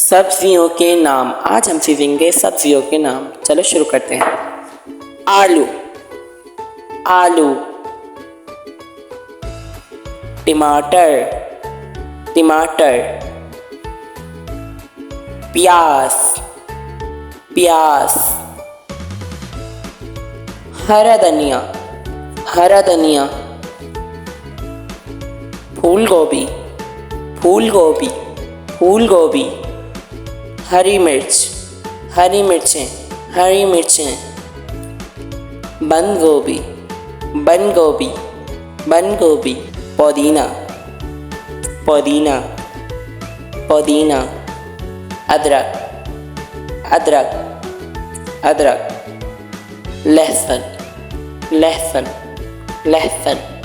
सब्जियों के नाम। आज हम सीखेंगे सब्जियों के नाम। चलो शुरू करते हैं। आलू, आलू। टमाटर, टमाटर। प्याज, प्याज। हरा धनिया, हरा धनिया। फूल गोभी, फूल गोभी, फूल गोभी। हरी मिर्च, हरी मिर्चें, हरी मिर्चें। बंद गोभी, बंद गोभी, बंद गोभी। पुदीना, पुदीना, पुदीना। अदरक, अदरक, अदरक। लहसुन, लहसुन, लहसुन।